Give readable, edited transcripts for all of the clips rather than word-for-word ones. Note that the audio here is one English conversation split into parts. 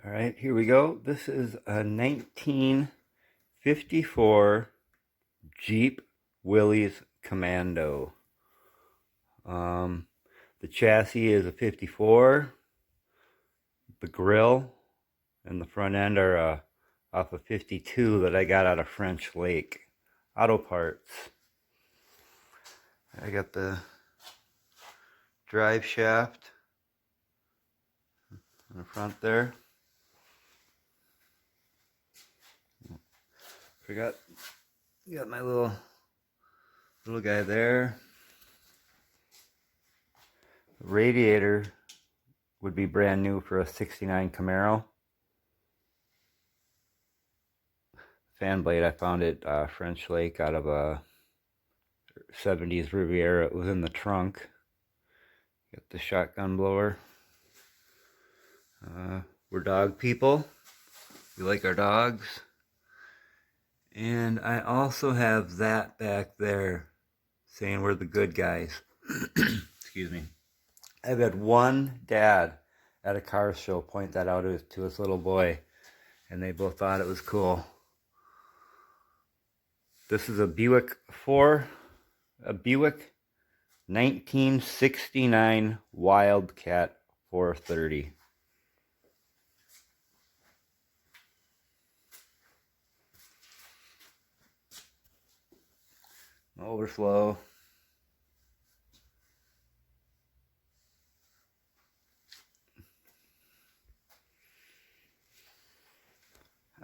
All right, here we go. This is a 1954 Jeep Willys Commando. The chassis is a 54. The grill and the front end are off a 52 that I got out of French Lake Auto Parts. I got the drive shaft in the front there. Got my little guy there. The radiator would be brand new for a 69 Camaro. Fan blade, I found it French Lake out of a 70s Riviera. It was in the trunk. Got the shotgun blower. We're dog people. We like our dogs. And I also have that back there saying we're the good guys. Excuse me. I've had one dad at a car show point that out to his little boy, and they both thought it was cool. This is a Buick 1969 Wildcat 430. Overflow.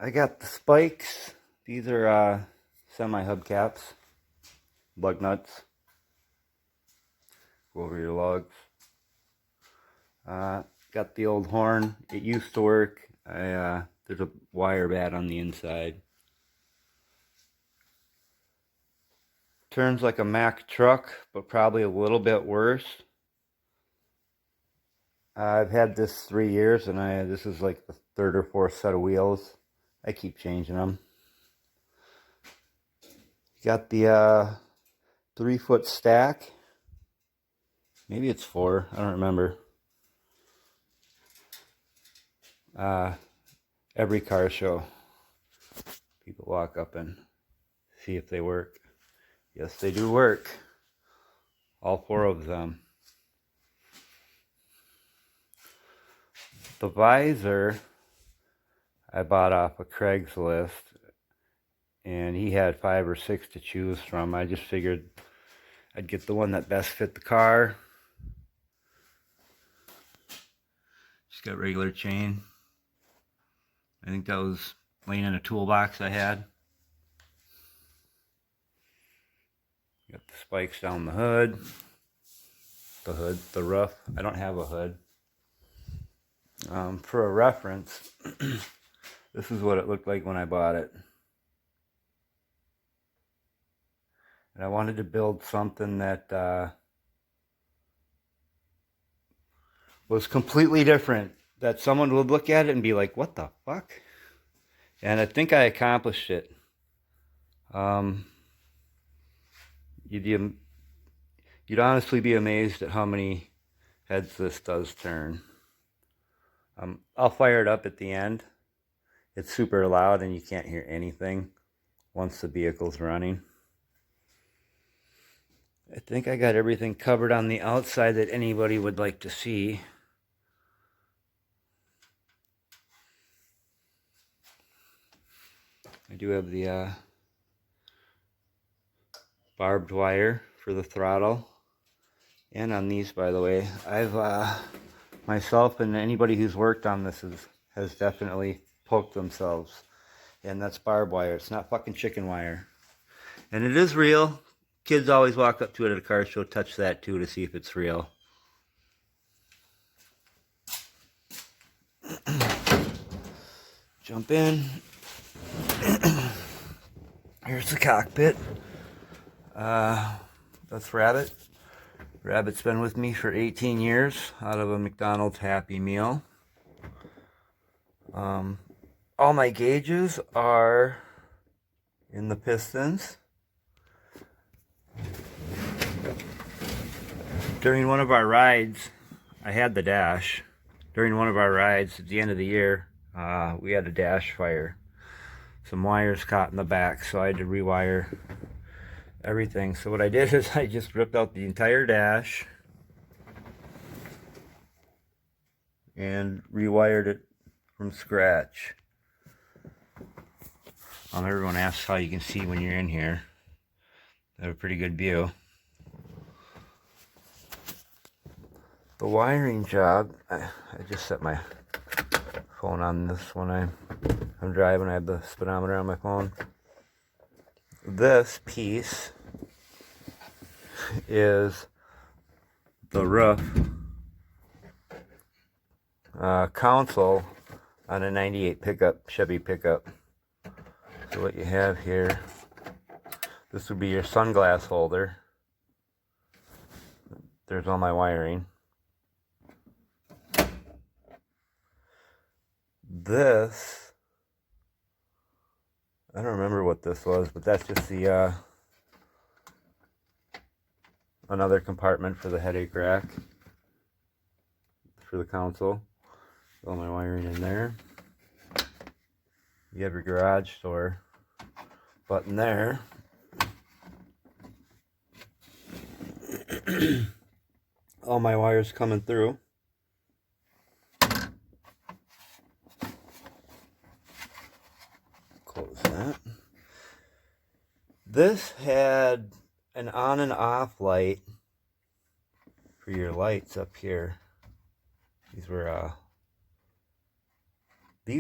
I got the spikes. These are semi hubcaps, lug nuts. Go over your lugs. Got the old horn. It used to work. There's a wire bat on the inside. Turns like a Mack truck, but probably a little bit worse. I've had this 3 years, and this is like the third or fourth set of wheels. I keep changing them. Got the 3-foot stack. Maybe it's 4. I don't remember. Every car show, people walk up and see if they work. Yes, they do work. All 4 of them. The visor I bought off of Craigslist, and he had 5 or 6 to choose from. I just figured I'd get the one that best fit the car. Just got regular chain. I think that was laying in a toolbox I had. Got the spikes down the hood. The roof. I don't have a hood. For a reference, this is what it looked like when I bought it. And I wanted to build something that was completely different. That someone would look at it and be like, what the fuck? And I think I accomplished it. You'd honestly be amazed at how many heads this does turn. I'll fire it up at the end. It's super loud and you can't hear anything once the vehicle's running. I think I got everything covered on the outside that anybody would like to see. I do have the barbed wire for the throttle. And on these, by the way, I've myself and anybody who's worked on this has definitely poked themselves. And that's barbed wire. It's not fucking chicken wire. And it is real. Kids always walk up to it at a car show, touch that too to see if it's real. Jump in. Here's the cockpit. That's Rabbit. Rabbit's been with me for 18 years out of a McDonald's Happy Meal. All my gauges are in the pistons. During one of our rides, I had the dash. During one of our rides at the end of the year, we had a dash fire. Some wires caught in the back, so I had to rewire everything. So what I did is I just ripped out the entire dash and rewired it from scratch. Everyone asks how you can see when you're in here. I have a pretty good view. The wiring job, I just set my phone on this when I'm driving. I have the speedometer on my phone. This piece is the roof console on a 98 pickup, Chevy pickup. So what you have here, this would be your sunglass holder. There's all my wiring. This, I don't remember what this was, but that's just the another compartment for the headache rack for the console. All my wiring in there. You have your garage door button there. All my wires coming through. Close that. This had an on and off light for your lights up here. These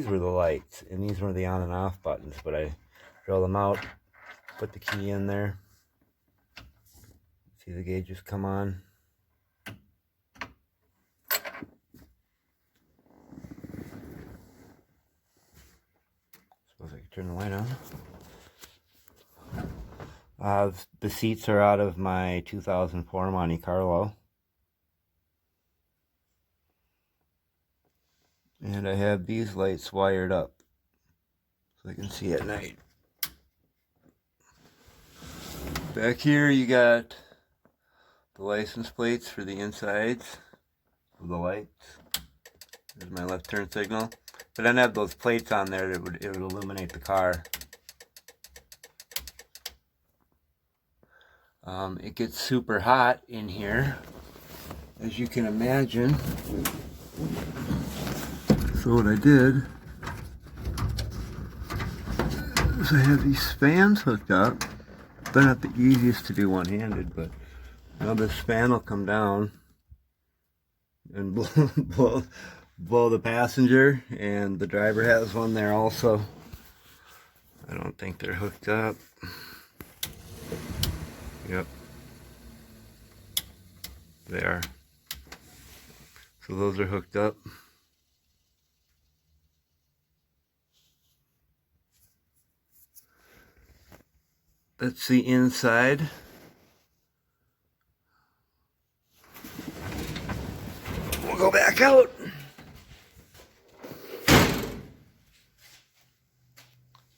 were the lights, and these were the on and off buttons, but I drilled them out, put the key in there. See the gauges come on. Suppose I could turn the light on. The seats are out of my 2004 Monte Carlo. And I have these lights wired up so I can see at night. Back here you got the license plates for the insides of the lights. There's my left turn signal. But I don't have those plates on there that it would illuminate the car. It gets super hot in here, as you can imagine. So what I did is I have these fans hooked up. They're not the easiest to do one-handed, but now this fan will come down and blow the passenger, and the driver has one there also. I don't think they're hooked up. Yep, they are. So those are hooked up. That's the inside. We'll go back out.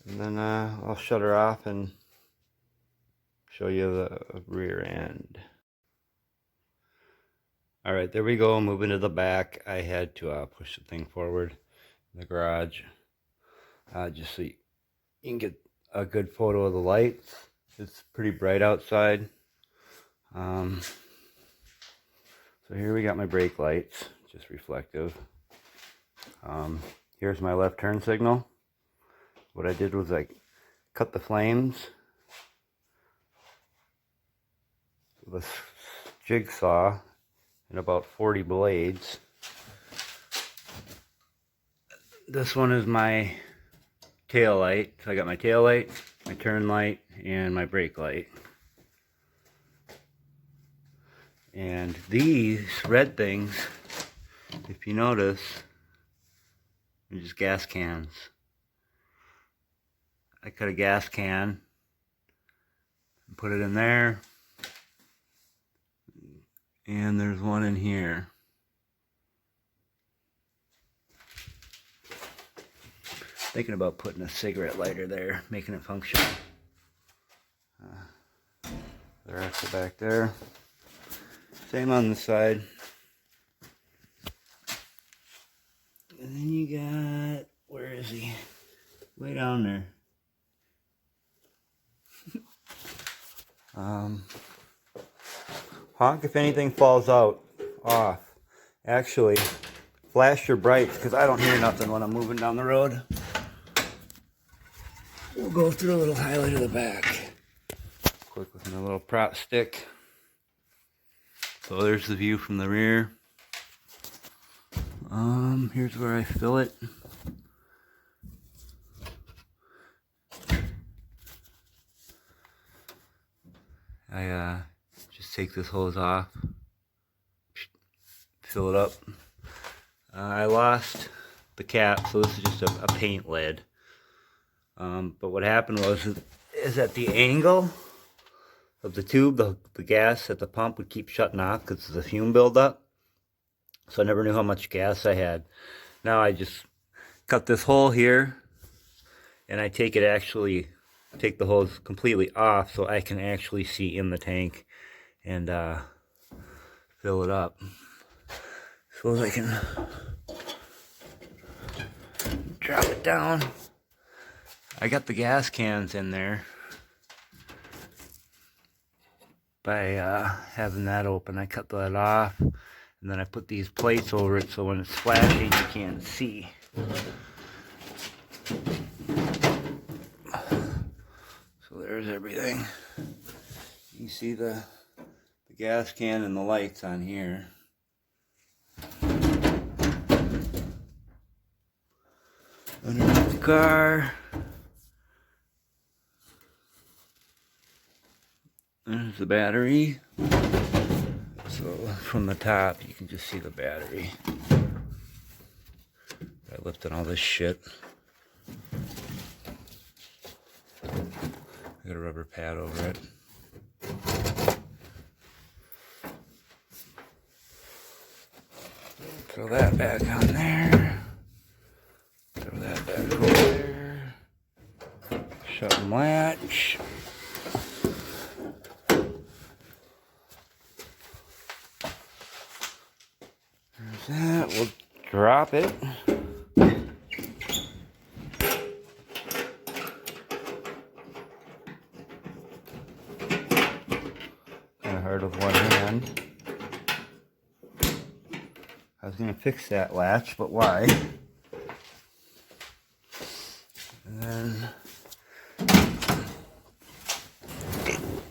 And then I'll shut her off and show you the rear end. Alright, there we go. Moving to the back. I had to push the thing forward in the garage just so you can get a good photo of the lights. It's pretty bright outside. So here we got my brake lights, just reflective. Here's my left turn signal. What I did was I cut the flames with a jigsaw in about 40 blades. This one is my tail light. So I got my tail light, my turn light, and my brake light. And these red things, if you notice, are just gas cans. I cut a gas can and put it in there. And there's one in here. Thinking about putting a cigarette lighter there, making it functional. The rest are back there. Same on the side. And then you got, Way down there. Honk if anything falls out off. Actually, flash your brights because I don't hear nothing when I'm moving down the road. We'll go through a little highlight of the back. Quick with my little prop stick. So there's the view from the rear. Here's where I fill it. I just take this hose off, fill it up. I lost the cap, so this is just a paint lid. But what happened is at the angle of the tube, the gas at the pump would keep shutting off because of the fume buildup. So I never knew how much gas I had. Now I just cut this hole here, and I take the hose completely off so I can actually see in the tank and fill it up. Suppose I can drop it down. I got the gas cans in there by having that open. I cut that off, and then I put these plates over it so when it's flashing you can't see. So there's everything. You see the gas can and the lights on here. Underneath the car. There's the battery. So from the top you can just see the battery. I lifted all this shit. I got a rubber pad over it. Throw that back on there. Throw that back over there. Shut and latch. There's that. We'll drop it. Kind of hard with one hand. I was going to fix that latch, but why? And then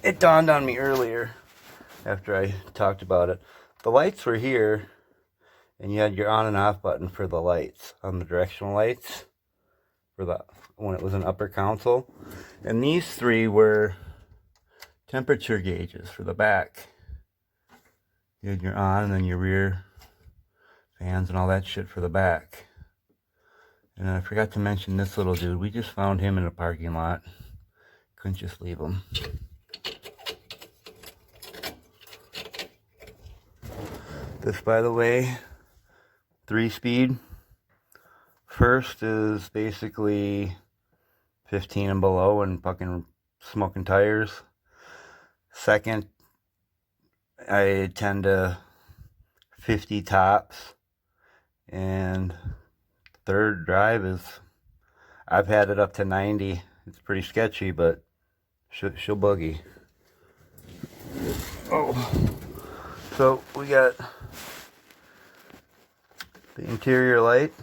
it dawned on me earlier after I talked about it. The lights were here, and you had your on and off button for the lights on the directional lights for when it was an upper console. And these three were temperature gauges for the back. You had your on and then your rear fans and all that shit for the back. And I forgot to mention this little dude. We just found him in a parking lot. Couldn't just leave him. This, by the way, 3-speed. First is basically 15 and below and fucking smoking tires. Second, I tend to 50 tops. And third drive is, I've had it up to 90. It's pretty sketchy, but she'll boogie. Oh, so we got the interior light,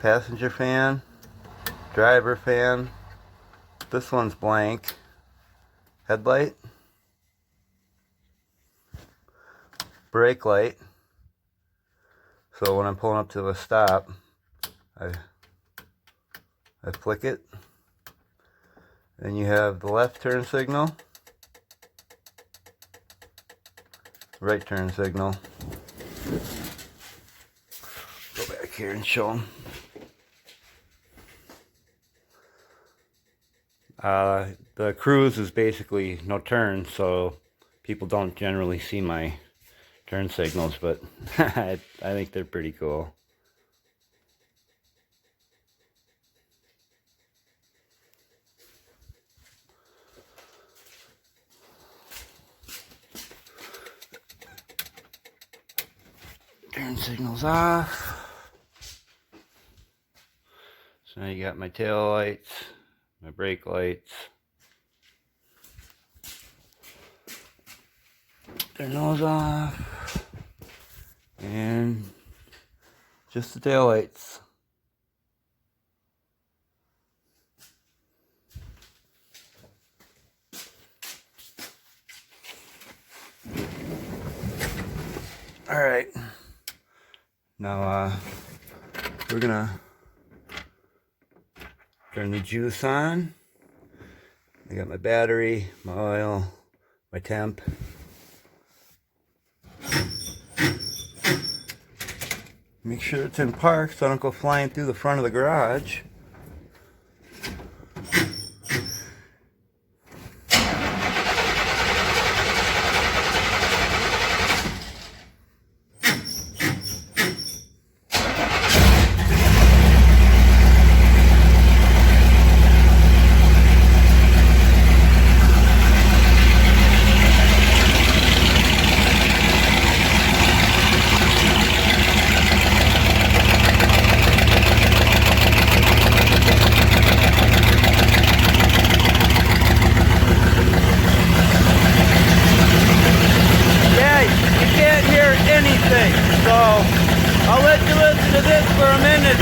passenger fan, driver fan. This one's blank. Headlight, brake light. So when I'm pulling up to a stop, I flick it. Then you have the left turn signal, right turn signal. Go back here and show them. The cruise is basically no turn, so people don't generally see my turn signals, but I think they're pretty cool. Turn signals off. So now you got my tail lights, my brake lights. Turn those off. And just the tail lights. All right. Now we're gonna turn the juice on. I got my battery, my oil, my temp. Make sure it's in park so I don't go flying through the front of the garage. So I'll let you listen to this for a minute.